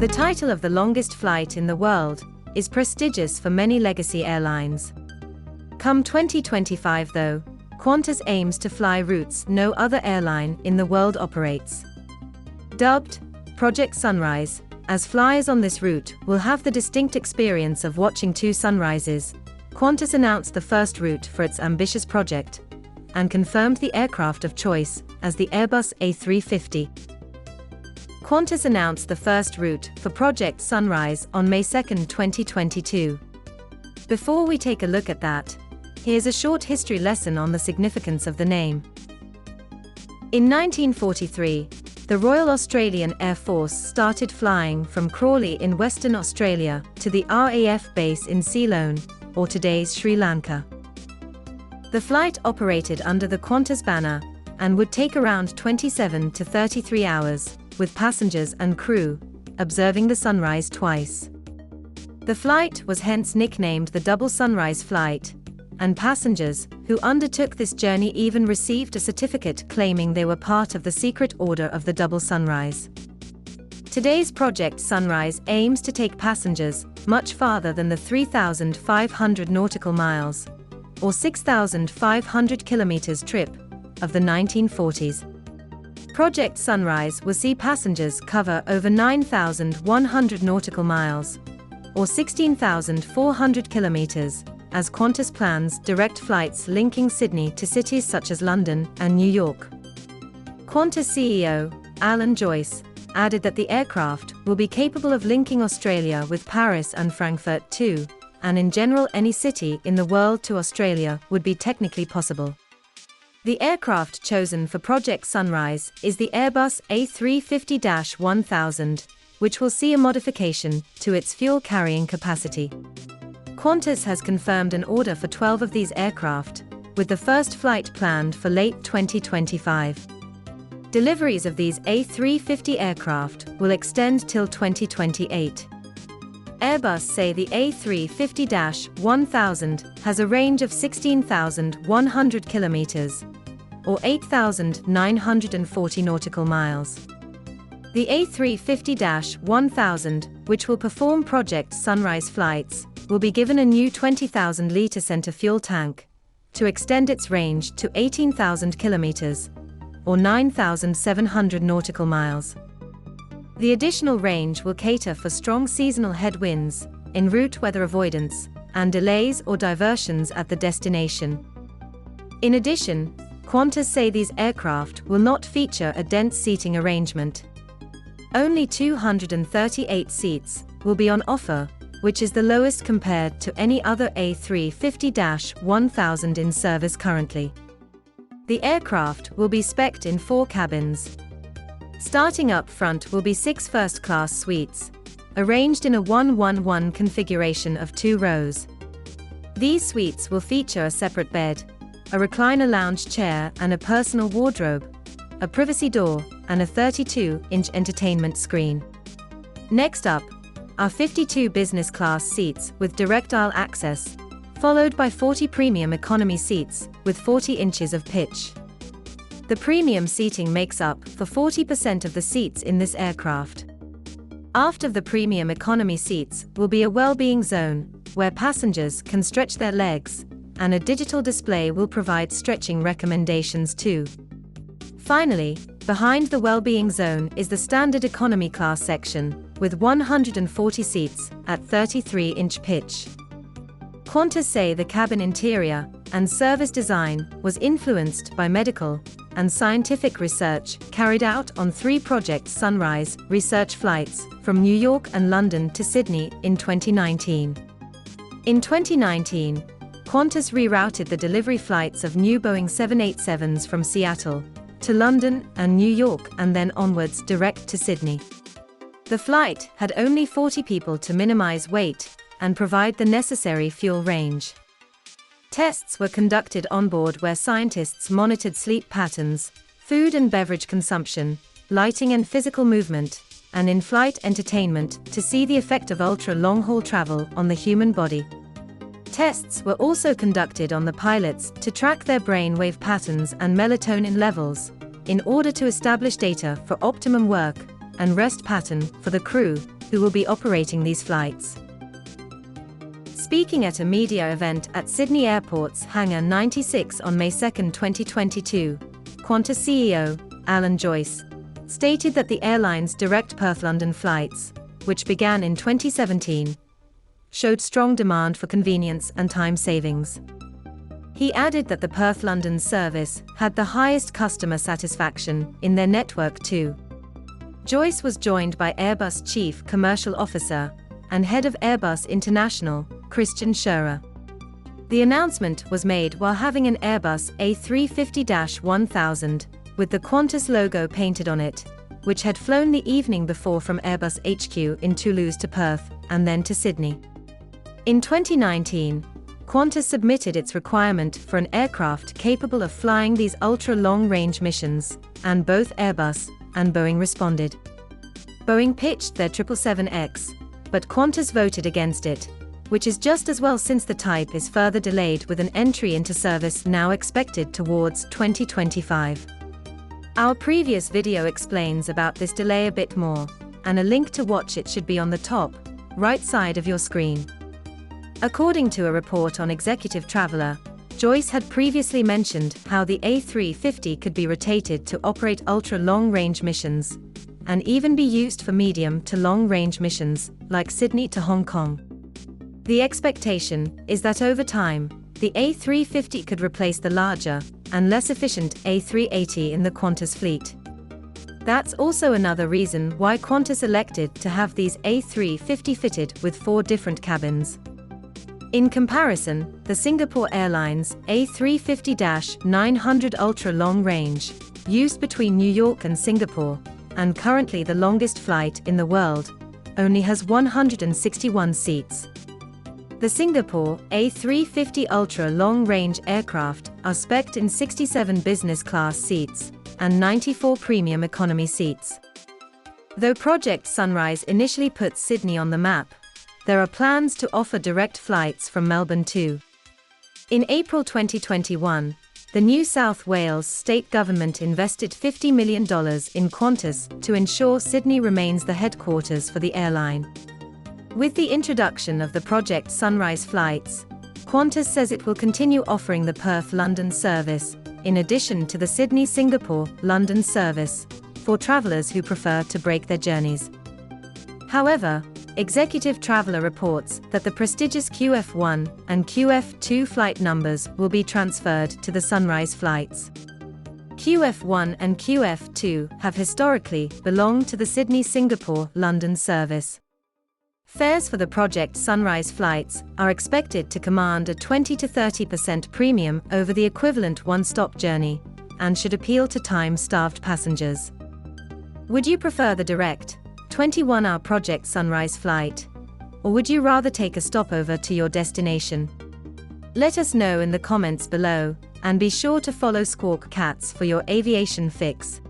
The title of the longest flight in the world is prestigious for many legacy airlines. Come 2025 though, Qantas aims to fly routes no other airline in the world operates. Dubbed Project Sunrise, as flyers on this route will have the distinct experience of watching two sunrises, Qantas announced the first route for its ambitious project and confirmed the aircraft of choice as the Airbus A350. Qantas announced the first route for Project Sunrise on May 2, 2022. Before we take a look at that, here's a short history lesson on the significance of the name. In 1943, the Royal Australian Air Force started flying from Crawley in Western Australia to the RAF base in Ceylon, or today's Sri Lanka. The flight operated under the Qantas banner and would take around 27 to 33 hours, with passengers and crew observing the sunrise twice. The flight was hence nicknamed the Double Sunrise Flight, and passengers who undertook this journey even received a certificate claiming they were part of the secret order of the Double Sunrise. Today's Project Sunrise aims to take passengers much farther than the 3,500 nautical miles, or 6,500 kilometers trip, of the 1940s. Project Sunrise will see passengers cover over 9,100 nautical miles, or 16,400 kilometers, as Qantas plans direct flights linking Sydney to cities such as London and New York. Qantas CEO, Alan Joyce, added that the aircraft will be capable of linking Australia with Paris and Frankfurt too, and in general any city in the world to Australia would be technically possible. The aircraft chosen for Project Sunrise is the Airbus A350-1000, which will see a modification to its fuel-carrying capacity. Qantas has confirmed an order for 12 of these aircraft, with the first flight planned for late 2025. Deliveries of these A350 aircraft will extend till 2028. Airbus say the A350-1000 has a range of 16,100 kilometers, or 8,940 nautical miles. The A350-1000, which will perform Project Sunrise flights, will be given a new 20,000-litre center fuel tank to extend its range to 18,000 kilometers, or 9,700 nautical miles. The additional range will cater for strong seasonal headwinds, en route weather avoidance, and delays or diversions at the destination. In addition, Qantas say these aircraft will not feature a dense seating arrangement. Only 238 seats will be on offer, which is the lowest compared to any other A350-1000 in service currently. The aircraft will be spec'd in 4 cabins. Starting up front will be 6 first-class suites, arranged in a 1-1-1 configuration of 2 rows. These suites will feature a separate bed, a recliner lounge chair and a personal wardrobe, a privacy door, and a 32-inch entertainment screen. Next up are 52 business class seats with direct aisle access, followed by 40 premium economy seats with 40 inches of pitch. The premium seating makes up for 40% of the seats in this aircraft. Aft of the premium economy seats will be a well-being zone, where passengers can stretch their legs, and a digital display will provide stretching recommendations too. Finally, behind the well-being zone is the standard economy class section, with 140 seats at 33-inch pitch. Qantas say the cabin interior and service design was influenced by medical and scientific research carried out on 3 Project Sunrise research flights from New York and London to Sydney in 2019. In 2019, Qantas rerouted the delivery flights of new Boeing 787s from Seattle to London and New York and then onwards direct to Sydney. The flight had only 40 people to minimize weight and provide the necessary fuel range. Tests were conducted on board where scientists monitored sleep patterns, food and beverage consumption, lighting and physical movement, and in-flight entertainment to see the effect of ultra-long-haul travel on the human body. Tests were also conducted on the pilots to track their brainwave patterns and melatonin levels, in order to establish data for optimum work and rest pattern for the crew, who will be operating these flights. Speaking at a media event at Sydney Airport's Hangar 96 on May 2, 2022, Qantas CEO, Alan Joyce, stated that the airline's direct Perth-London flights, which began in 2017, showed strong demand for convenience and time savings. He added that the Perth-London service had the highest customer satisfaction in their network too. Joyce was joined by Airbus Chief Commercial Officer and Head of Airbus International, Christian Scherer. The announcement was made while having an Airbus A350-1000 with the Qantas logo painted on it, which had flown the evening before from Airbus HQ in Toulouse to Perth and then to Sydney. In 2019, Qantas submitted its requirement for an aircraft capable of flying these ultra-long-range missions, and both Airbus and Boeing responded. Boeing pitched their 777X, but Qantas voted against it, which is just as well since the type is further delayed with an entry into service now expected towards 2025. Our previous video explains about this delay a bit more, and a link to watch it should be on the top, right side of your screen. According to a report on Executive Traveller, Joyce had previously mentioned how the A350 could be rotated to operate ultra-long-range missions, and even be used for medium to long-range missions, like Sydney to Hong Kong. The expectation is that over time, the A350 could replace the larger and less efficient A380 in the Qantas fleet. That's also another reason why Qantas elected to have these A350 fitted with 4 different cabins. In comparison, the Singapore Airlines A350-900 Ultra Long Range, used between New York and Singapore, and currently the longest flight in the world, only has 161 seats. The Singapore A350 Ultra Long Range aircraft are spec'd in 67 business class seats and 94 premium economy seats. Though Project Sunrise initially put Sydney on the map, there are plans to offer direct flights from Melbourne too. In April 2021, the New South Wales state government invested $50 million in Qantas to ensure Sydney remains the headquarters for the airline. With the introduction of the Project Sunrise flights, Qantas says it will continue offering the Perth-London service, in addition to the Sydney-Singapore-London service, for travellers who prefer to break their journeys. However, Executive Traveller reports that the prestigious QF1 and QF2 flight numbers will be transferred to the Sunrise flights. QF1 and QF2 have historically belonged to the Sydney-Singapore-London service. Fares for the Project Sunrise flights are expected to command a 20 to 30% premium over the equivalent one-stop journey, and should appeal to time-starved passengers. Would you prefer the direct 21-hour Project Sunrise flight? Or would you rather take a stopover to your destination? Let us know in the comments below, and be sure to follow Squawk Cats for your aviation fix.